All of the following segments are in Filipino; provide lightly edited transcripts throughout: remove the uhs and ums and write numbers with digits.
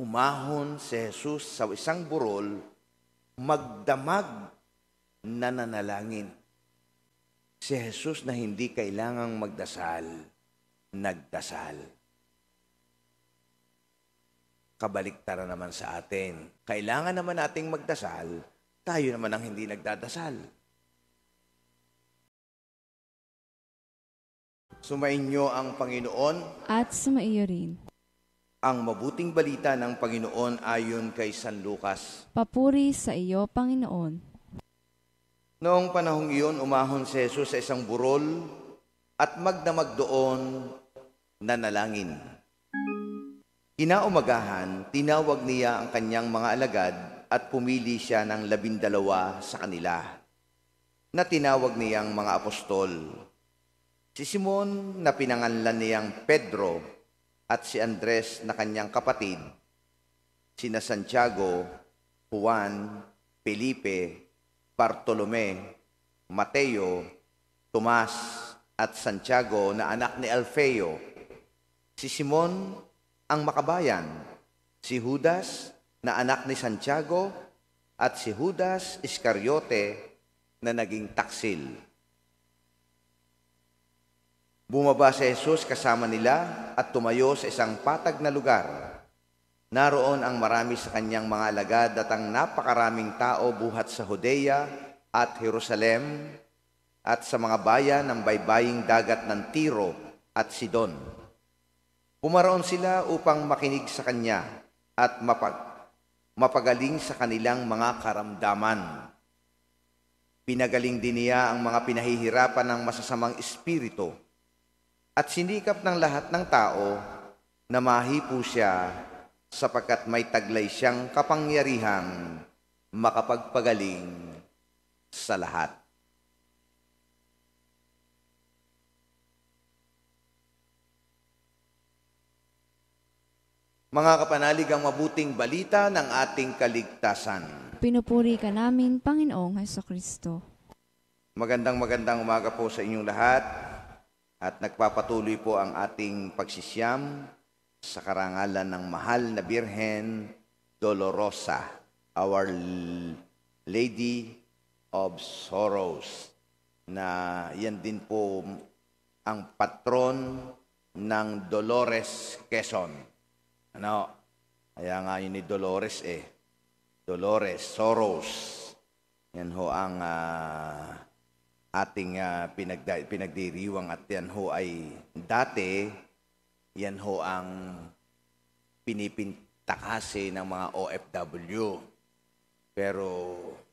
umahon si Jesus sa isang burol, magdamag na nanalangin. Si Jesus na hindi kailangang magdasal, nagdasal. Kabaliktaran naman sa atin. Kailangan naman nating magdasal, tayo naman ang hindi nagdadasal. Sumainyo ang Panginoon at sumaiyo rin. ang mabuting balita ng Panginoon ayon kay San Lucas. Papuri sa iyo, Panginoon. Noong panahong iyon, umahon si Jesus sa isang burol at magdamag doon nanalangin. Kinaumagahan, tinawag niya ang kanyang mga alagad at pumili siya ng 12 sa kanila, na tinawag niyang mga apostol. Si Simon na pinanganlan niyang Pedro at si Andres na kanyang kapatid, sina Santiago, Juan, Felipe, Bartolome, Mateo, Tomas at Santiago na anak ni Alfeo, si Simon ang makabayan, si Judas na anak ni Santiago at si Judas Iscariote na naging taksil. Bumaba si Jesus kasama nila at tumayo sa isang patag na lugar. Naroon ang marami sa kanyang mga alagad at ang napakaraming tao buhat sa Judea at Jerusalem at sa mga bayan ng baybaying dagat ng Tiro at Sidon. Pumaroon sila upang makinig sa kanya at mapagaling sa kanilang mga karamdaman. Pinagaling din niya ang mga pinahihirapan ng masasamang espiritu at sinikap ng lahat ng tao na mahipo siya sapagkat may taglay siyang kapangyarihang makapagpagaling sa lahat. Mga kapanalig, ang mabuting balita ng ating kaligtasan. Pinupuri ka namin, Panginoong Hesukristo. Magandang umaga po sa inyong lahat at nagpapatuloy po ang ating pagsisiyam sa karangalan ng mahal na Birhen Dolorosa, Our Lady of Sorrows, na yan din po ang patron ng Dolores, Quezon. Kaya nga yun ni Dolores Dolores, Sorrows. Yan ho ang ating pinagdiriwang at yan ho ay dati, yan ho ang pinipintakasi ng mga OFW. Pero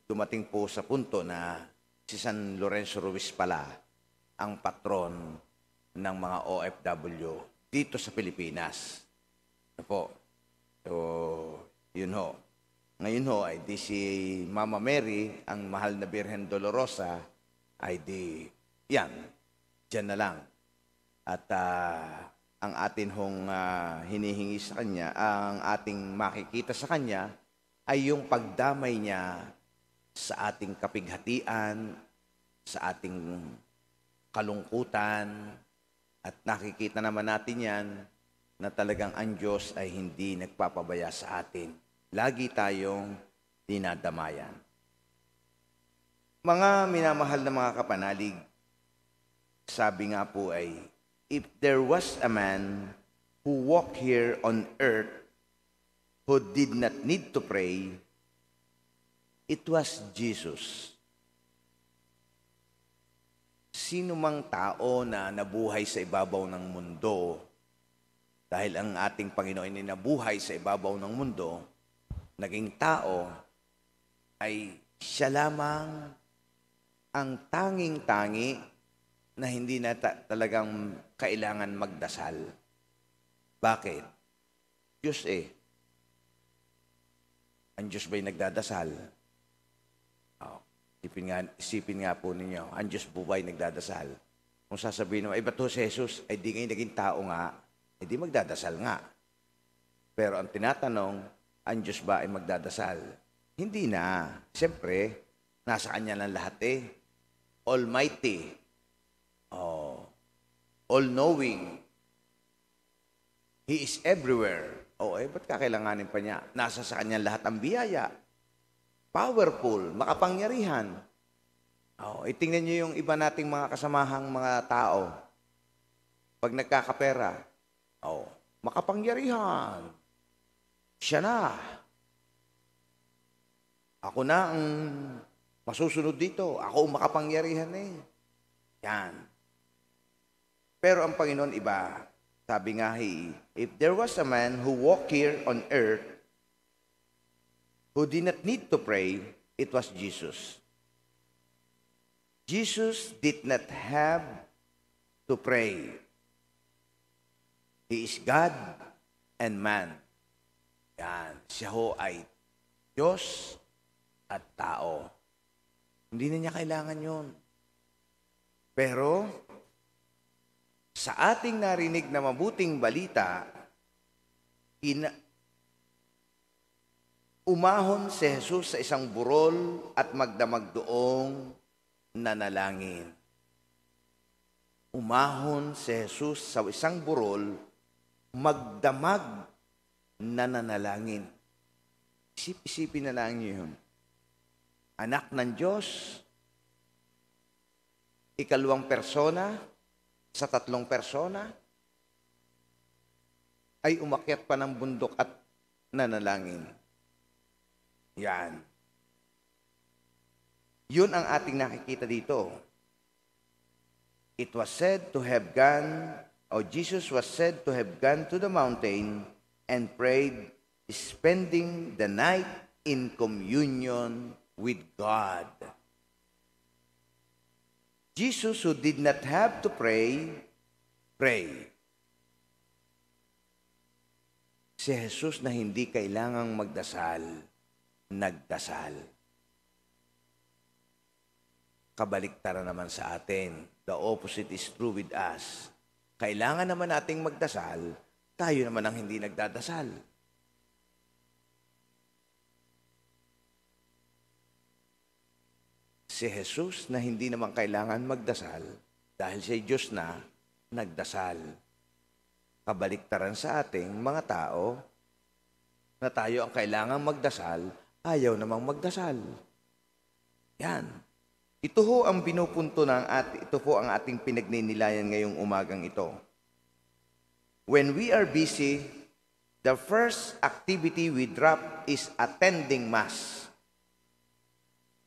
dumating po sa punto na si San Lorenzo Ruiz pala ang patron ng mga OFW dito sa Pilipinas. Po. So, yun ho. Ngayon ho, ay di si Mama Mary, ang mahal na Birhen Dolorosa, ay di, yan, dyan na lang. At ang atin hong hinihingi sa kanya, ang ating makikita sa kanya, ay yung pagdamay niya sa ating kapighatian, sa ating kalungkutan, at nakikita naman natin yan, na talagang ang Diyos ay hindi nagpapabaya sa atin. Lagi tayong dinadamayan. Mga minamahal na mga kapanalig, sabi nga po ay, if there was a man who walked here on earth who did not need to pray, it was Jesus. Sino mang tao na nabuhay sa ibabaw ng mundo, dahil ang ating Panginoon ay nabuhay sa ibabaw ng mundo, naging tao, ay siya lamang ang tanging-tangi na hindi na talagang kailangan magdasal. Bakit? Diyos Ang Diyos ba'y nagdadasal? Isipin nga po ninyo, ang Diyos po ba'y nagdadasal? Kung sasabihin mo, ba't si Jesus? Ay di ngayon naging tao nga. Hindi magdadasal nga. Pero ang tinatanong, ang Diyos ba ay magdadasal? Hindi na. Siyempre, nasa Kanya lang lahat Almighty. All-knowing. He is everywhere. ba't kakailanganin pa niya? Nasa sa kanya lahat ang biyaya. Powerful, makapangyarihan. Tingnan niyo yung iba nating mga kasamahang mga tao. Pag nagkakapera, makapangyarihan. Siya na. Ako na ang masusunod dito. Ako ang makapangyarihan eh. Yan. Pero ang Panginoon iba. Sabi nga, if there was a man who walked here on earth who did not need to pray, it was Jesus. Jesus did not have to pray. He is God and man. Yan. Siya ho ay Diyos at tao. Hindi na niya kailangan yun. Pero, sa ating narinig na mabuting balita, umahon si Jesus sa isang burol at magdamag doong nanalangin. Umahon si Jesus sa isang burol, magdamag na nanalangin. Isip-isipin na lang yun. Anak ng Diyos, ikalawang persona, sa tatlong persona, ay umakyat pa ng bundok at nanalangin. Yan. Yun ang ating nakikita dito. It was said to have gone, or Jesus was said to have gone to the mountain and prayed, spending the night in communion with God. Jesus, who did not have to pray, pray. Si Jesus na hindi kailangang magdasal, nagdasal. Kabaliktaran naman sa atin. The opposite is true with us. Kailangan naman nating magdasal, tayo naman ang hindi nagdadasal. Si Jesus na hindi naman kailangan magdasal dahil siya Diyos na nagdasal. Kabaliktaran sa ating mga tao na tayo ang kailangan magdasal, ayaw namang magdasal. Yan. Ito ho ang binupunto ito po ang ating pinagninilayan ngayong umagang ito. When we are busy, the first activity we drop is attending Mass.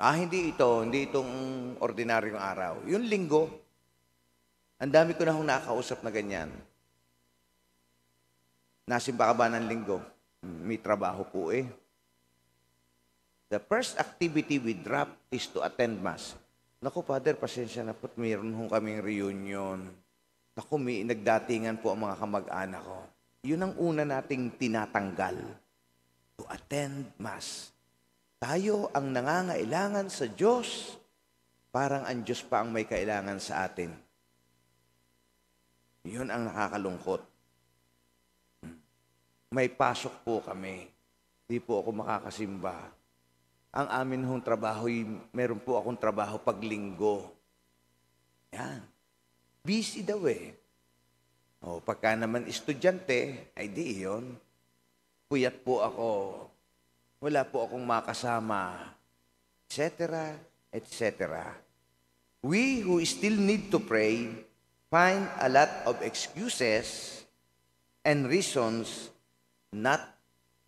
Hindi itong ordinaryong araw. Yung linggo, ang dami ko na hong nakakausap na ganyan. Nasimba ka ba ng linggo? May trabaho po eh. The first activity we drop is to attend Mass. Naku, Father, pasensya na po't mayroon hong kaming reunion. Naku, may nagdatingan po ang mga kamag-anak ko. Yun ang una nating tinatanggal. To attend Mass. Tayo ang nangangailangan sa Diyos, parang ang Diyos pa ang may kailangan sa atin. Yun ang nakakalungkot. May pasok po kami. Di po ako makakasimba. Ang amin hong trabaho, meron po akong trabaho pag linggo. Yan. Busy daw eh. Pagka naman estudyante, ay di yun. Puyat po ako. Wala po akong makasama, etc., etc. We who still need to pray find a lot of excuses and reasons not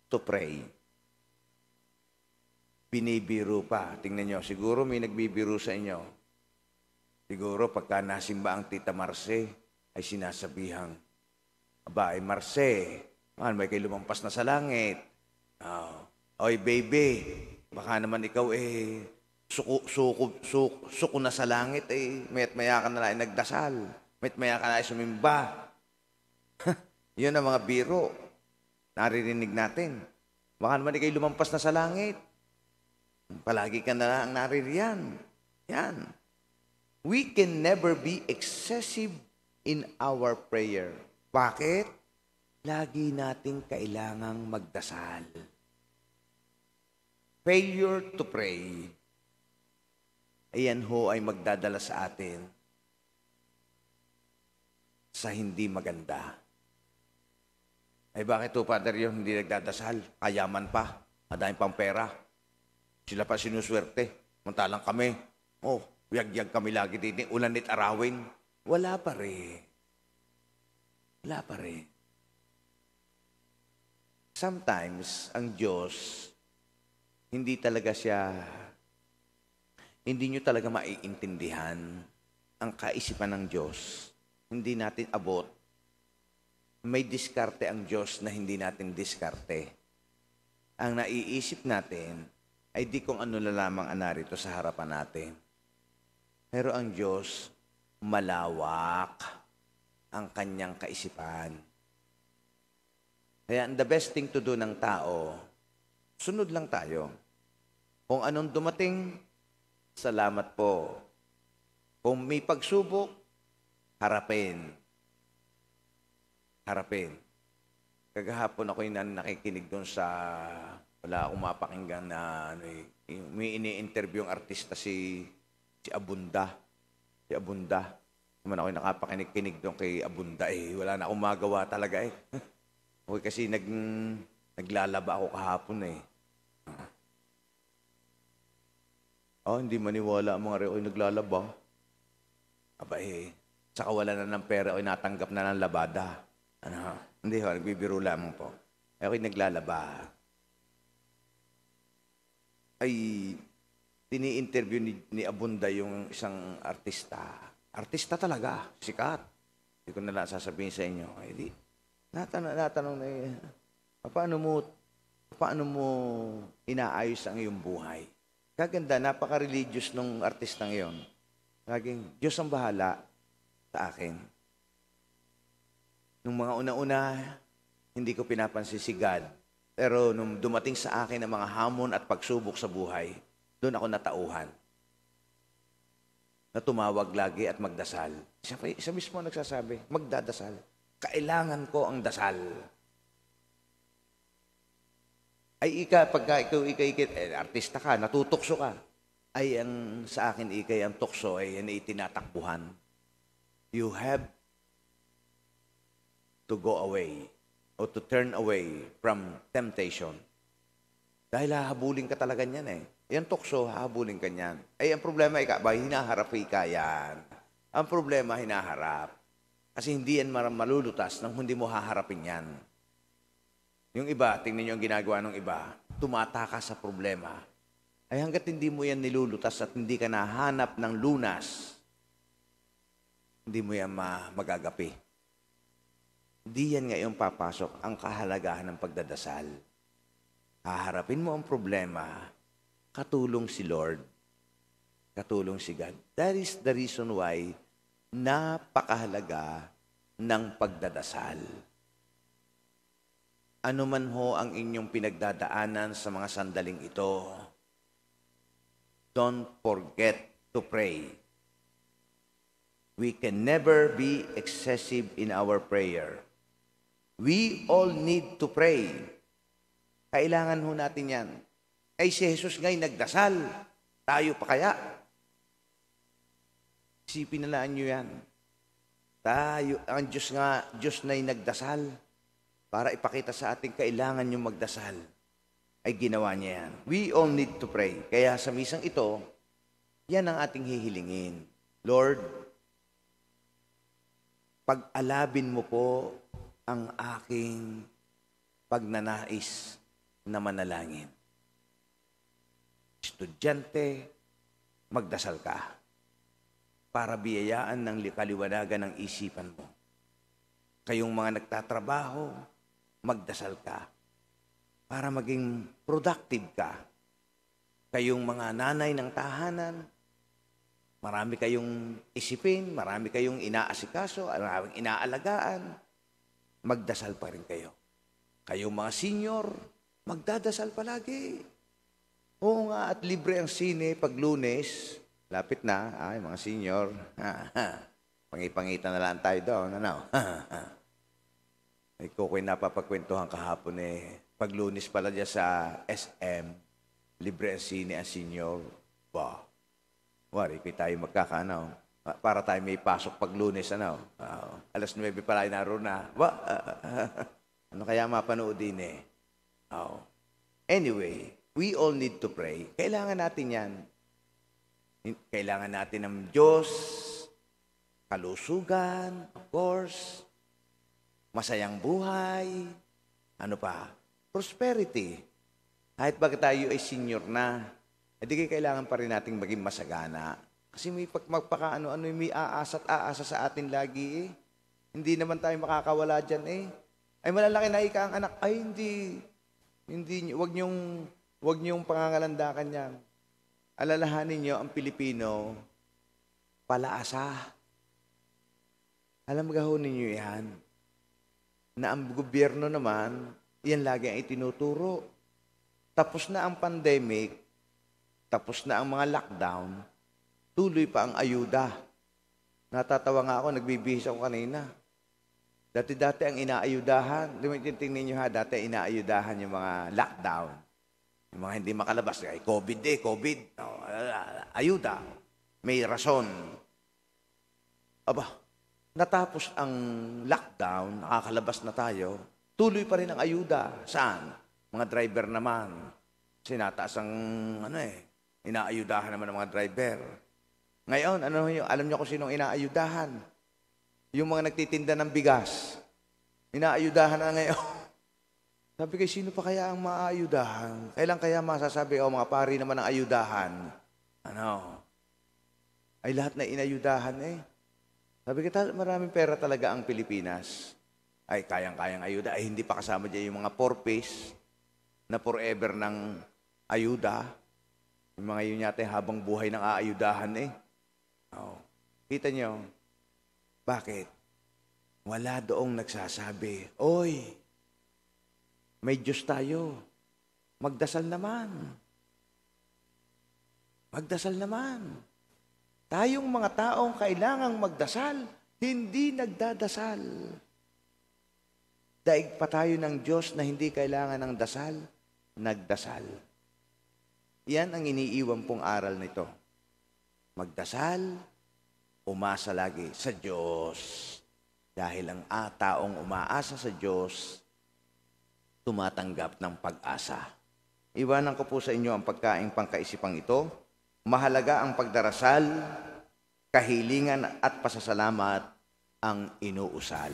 to pray. Binibiro pa. Tingnan nyo, siguro may nagbibiro sa inyo. Siguro pagka nasimba ang Tita Marce, ay sinasabihang, aba, Marce, may kayo lumampas na sa langit. Oy, baby, baka naman ikaw suko na sa langit mayat maya ka na lang nagdasal, mayat maya ka na sumimba. Yun ang mga biro. Naririnig natin. Baka naman ikaw lumampas na sa langit. Palagi ka na lang naririyan. Yan. We can never be excessive in our prayer. Bakit? Lagi nating kailangang magdasal. Failure to pray, ayan ho ay magdadala sa atin sa hindi maganda. Ay bakit to, Father, yun hindi nagdadasal? Kayaman pa. Madami pang pera. Sila pa sinuswerte. Mantalang kami. Oh, yag-yag kami lagi dito. Ulanit arawin. Wala pa rin. Wala pa rin. Sometimes, ang Diyos, hindi nyo talaga maiintindihan ang kaisipan ng Diyos. Hindi natin abot. May diskarte ang Diyos na hindi natin diskarte. Ang naiisip natin ay di kung ano na lamang ang narito sa harapan natin. Pero ang Diyos, malawak ang kanyang kaisipan. Kaya the best thing to do ng tao, sunod lang tayo. Kung anong dumating, salamat po. Kung may pagsubok, harapin. Harapin. Kagahapon ako nakikinig doon sa, wala akong mapakinggan na, may ini-interview yung artista si Abunda. Si Abunda. Naman ako nakapakinig doon kay Abunda wala na akong magawa talaga Okay, kasi naglalaba ako kahapon hindi maniwala ang mga reo naglalaba. Aba saka wala na ng pera natanggap na ng labada. Hindi nagbibiro lamang po. Ako'y naglalaba. Tini-interview ni Abunda yung isang artista. Artista talaga, sikat. Hindi ko na lang sasabihin sa inyo. Natanong na paano mo inaayos ang iyong buhay? Kaganda, napaka-religious nung artistang iyon. Laging, Diyos ang bahala sa akin. Nung mga una-una, hindi ko pinapansin si God. Pero nung dumating sa akin ang mga hamon at pagsubok sa buhay, doon ako natauhan. Na tumawag lagi at magdasal. Siya mismo nagsasabi, magdadasal. Kailangan ko ang dasal. Pagka ikaw artista ka, natutokso ka. Sa akin, ang tukso yan ay tinatakbuhan. You have to go away o to turn away from temptation. Dahil hahabulin ka talaga niyan Yan tukso, hahabulin ka niyan. Ang problema, hinaharap ka yan. Ang problema, hinaharap. Kasi hindi yan malulutas nang hindi mo haharapin yan. Yung iba, tingnan niyo ang ginagawa ng iba, tumataka sa problema. Hanggat hindi mo yan nilulutas at hindi ka nahanap ng lunas, hindi mo yan magagapi. Hindi yan ngayon papasok ang kahalagahan ng pagdadasal. Haharapin mo ang problema, katulong si Lord, katulong si God. That is the reason why napakahalaga ng pagdadasal. Ano man ho ang inyong pinagdadaanan sa mga sandaling ito, don't forget to pray. We can never be excessive in our prayer. We all need to pray. Kailangan ho natin yan. Si Jesus nga'y nagdasal. Tayo pa kaya? Isipin na nyo yan. Ang Diyos na'y nagdasal para ipakita sa atin kailangan nyo magdasal. Ay ginawa niya yan. We all need to pray. Kaya sa misang ito, yan ang ating hihilingin. Lord, pag-alabin mo po ang aking pagnanais na manalangin. Estudyante, magdasal ka para biyayaan ng kaliwanagan ng isipan mo. Kayong mga nagtatrabaho, magdasal ka para maging productive ka. Kayong mga nanay ng tahanan, marami kayong isipin, marami kayong inaasikaso, maraming inaalagaan, magdasal pa rin kayo. Kayong mga senior, magdadasal palagi. Oo nga, at libre ang sine pag Lunes. Lapit na, mga senior. Pangipangitan na lang tayo doon. Ikaw ko'y napapagkwentuhan kahapon pag Lunes pala dyan sa SM, libre ang sine ang senior. Wari, kaya tayo magkakaano. Para tayo may pasok pag Lunes, alas 9 pala naroon na. Ano kaya mapanood din eh? Oh. Anyway, we all need to pray. Kailangan natin yan. Kailangan natin ng Diyos, kalusugan, of course, masayang buhay, ano pa? Prosperity. Kahit baga tayo ay senior na, hindi kailangan pa rin nating maging masagana. Kasi may magpakaano-ano, may aasa at aasa sa atin lagi eh. Hindi naman tayo makakawala dyan eh. Ay malalaki na ika ang anak, ay hindi, wag niyong pangangalandakan yan. Alalahanin niyo ang Pilipino, palaasa. Alam gahonin niyo yan. Na ang gobyerno naman, yan lagi ang itinuturo. Tapos na ang pandemic, tapos na ang mga lockdown, tuloy pa ang ayuda. Natatawa nga ako, nagbibihis ako kanina. Dati-dati ang inaayudahan, tingnan niyo ha, dati inaayudahan yung mga lockdown. Yung mga hindi makalabas, ay COVID COVID. No, ayuda. May rason. Aba, natapos ang lockdown, nakakalabas na tayo, tuloy pa rin ang ayuda. Saan? Mga driver naman. Sinataas ang, inaayudahan naman ng mga driver. Ngayon, alam niyo kung sinong inaayudahan? Yung mga nagtitinda ng bigas. Inaayudahan na ngayon. Sabi kayo, sino pa kaya ang maaayudahan? Kailan kaya masasabi, mga pari naman ang ayudahan? Ay lahat na inayudahan eh. Sabi ko, maraming pera talaga ang Pilipinas. Ay kayang-kayang ayuda. Ay hindi pa kasama dyan yung mga porpes na forever ng ayuda. Yung mga yun yata habang buhay ng aayudahan eh. Kita nyo, bakit? Wala doong nagsasabi, oy, may Diyos tayo. Magdasal naman. Magdasal naman. Tayong mga taong kailangang magdasal, hindi nagdadasal. Daig pa tayo ng Diyos na hindi kailangan ng dasal, nagdasal. Yan ang iniiwan pong aral nito. Magdasal, umasa lagi sa Diyos. Dahil ang taong umaasa sa Diyos, tumatanggap ng pag-asa. Iwanan ko po sa inyo ang pagkaing pangkaisipang ito. Mahalaga ang pagdarasal, kahilingan at pasasalamat ang inuusal.